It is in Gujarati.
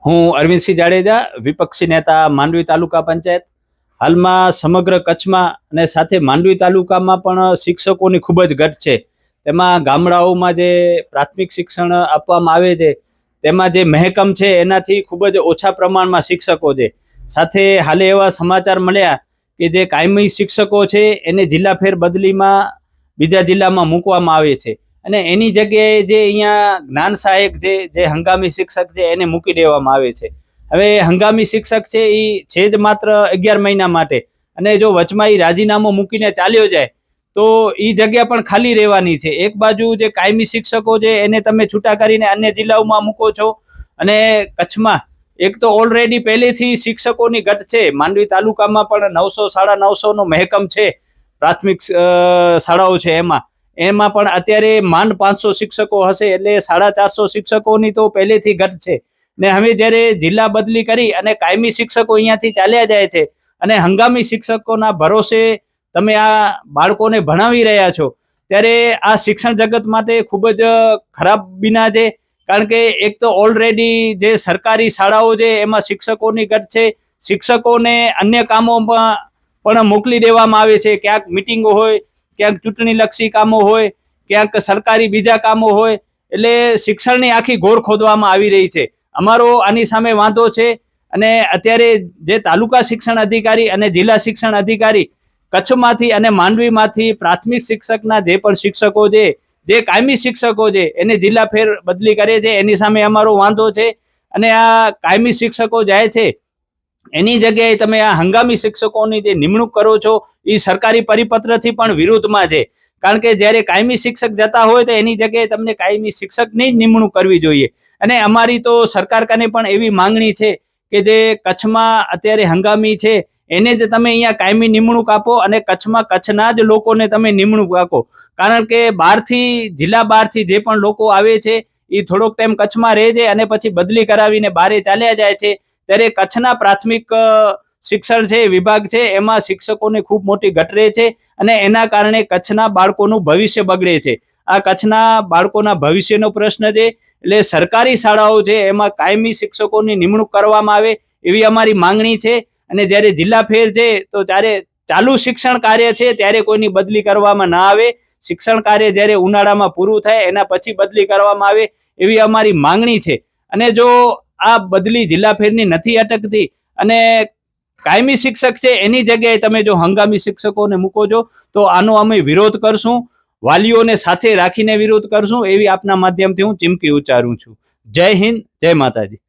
હું અરવિંદસિંહ જાડેજા, વિપક્ષી નેતા, માંડવી તાલુકા પંચાયત. હાલમાં સમગ્ર કચ્છમાં અને સાથે માંડવી તાલુકામાં પણ શિક્ષકોની ખૂબ જ ઘટ છે. તેમાં ગામડાઓમાં જે પ્રાથમિક શિક્ષણ આપવામાં આવે છે તેમાં જે મહેકમ છે એનાથી ખૂબ જ ઓછા પ્રમાણમાં શિક્ષકો છે. સાથે હાલે એવા સમાચાર મળ્યા કે જે કાયમી શિક્ષકો છે એને જિલ્લા ફેર બદલીમાં બીજા જિલ્લામાં મૂકવામાં આવે છે અને એની જગ્યાએ જે અહીંયા જ્ઞાન સહાયક જે હંગામી શિક્ષક છે એને મૂકી દેવામાં આવે છે. હવે હંગામી શિક્ષક છે એ છે જ માત્ર 11 મહિના માટે, અને જો વચમાં એ રાજીનામું મૂકીને ચાલ્યો જાય તો એ જગ્યા પણ ખાલી રહેવાની છે. એક બાજુ જે કાયમી શિક્ષકો છે એને તમે છૂટા કરીને અન્ય જિલ્લાઓમાં મૂકો છો, અને કચ્છમાં એક તો ઓલરેડી પહેલેથી શિક્ષકોની ઘટ છે. માંડવી તાલુકામાં પણ 900 950 નો મહેકમ છે, પ્રાથમિક શાળાઓ છે એમાં પણ અત્યારે માંડ 500 શિક્ષકો હશે, એટલે 450 શિક્ષકોની તો પહેલેથી ઘટ છે. ને હવે જ્યારે જિલ્લા બદલી કરી અને કાયમી શિક્ષકો અહીંયાથી ચાલ્યા જાય છે અને હંગામી શિક્ષકોના ભરોસે તમે આ બાળકોને ભણાવી રહ્યા છો, ત્યારે આ શિક્ષણ જગત માટે ખૂબ જ ખરાબ બિના છે. કારણ કે એક તો ઓલરેડી જે સરકારી શાળાઓ છે એમાં શિક્ષકોની ઘટ છે. શિક્ષકોને અન્ય કામોમાં પણ મોકલી દેવામાં આવે છે. ક્યાંક મિટિંગો હોય, ક્યાંક ચૂંટણીલક્ષી કામો હોય, ક્યાંક સરકારી બીજા કામો હોય, એટલે શિક્ષણની આખી ઘોર ખોદવામાં આવી રહી છે. અમારો આની સામે વાંધો છે. અને અત્યારે જે તાલુકા શિક્ષણ અધિકારી અને જિલ્લા શિક્ષણ અધિકારી કચ્છમાંથી અને માંડવીમાંથી પ્રાથમિક શિક્ષકના જે પણ શિક્ષકો છે, જે કાયમી શિક્ષકો છે એને જિલ્લા ફેર બદલી કરે છે, એની સામે અમારો વાંધો છે. અને આ કાયમી શિક્ષકો જાય છે એની જગ્યાએ તમે આ હંગામી શિક્ષકોની જે નિમણૂક કરો છો એ સરકારી પરિપત્રથી પણ વિરુદ્ધમાં છે. કારણ કે જ્યારે કાયમી શિક્ષક જતા હોય તો એની જગ્યાએ તમને કાયમી શિક્ષકની જ નિમણૂક કરવી જોઈએ. અને અમારી તો સરકાર કને પણ એવી માંગણી છે કે જે કચ્છમાં અત્યારે હંગામી છે એને જ તમે અહીંયા કાયમી નિમણૂક આપો, અને કચ્છમાં કચ્છના જ લોકોને તમે નિમણૂક આપો. કારણ કે જિલ્લા બહારથી જે પણ લોકો આવે છે એ થોડોક ટાઈમ કચ્છમાં રહે છે અને પછી બદલી કરાવીને બહારે ચાલ્યા જાય છે. ત્યારે કચ્છના પ્રાથમિક શિક્ષણ છે વિભાગ છે એમાં શિક્ષકોને ખૂબ મોટી ઘટ રહે છે, અને એના કારણે કચ્છના બાળકોનું ભવિષ્ય બગડે છે. આ કચ્છના બાળકોના ભવિષ્યનો પ્રશ્ન છે. એટલે સરકારી શાળાઓ છે એમાં કાયમી શિક્ષકોની નિમણૂક કરવામાં આવે એવી અમારી માંગણી છે. અને જ્યારે જિલ્લા ફેર છે તો ત્યારે ચાલુ શિક્ષણ કાર્ય છે ત્યારે કોઈની બદલી કરવામાં ના આવે. શિક્ષણ કાર્ય જ્યારે ઉનાળામાં પૂરું થાય એના પછી બદલી કરવામાં આવે એવી અમારી માંગણી છે. અને જો આ બદલી જિલ્લા ફેરની નથી અટકતી અને કાયમી શિક્ષક છે એની જગ્યાએ તમે જો હંગામી શિક્ષકોને મૂકો છો તો આનો અમે વિરોધ કરશું. વાલીઓને સાથે રાખીને વિરોધ કરશું એવી આપના માધ્યમથી હું ચીમકી ઉચ્ચારું છું. જય હિન્દ, જય માતાજી.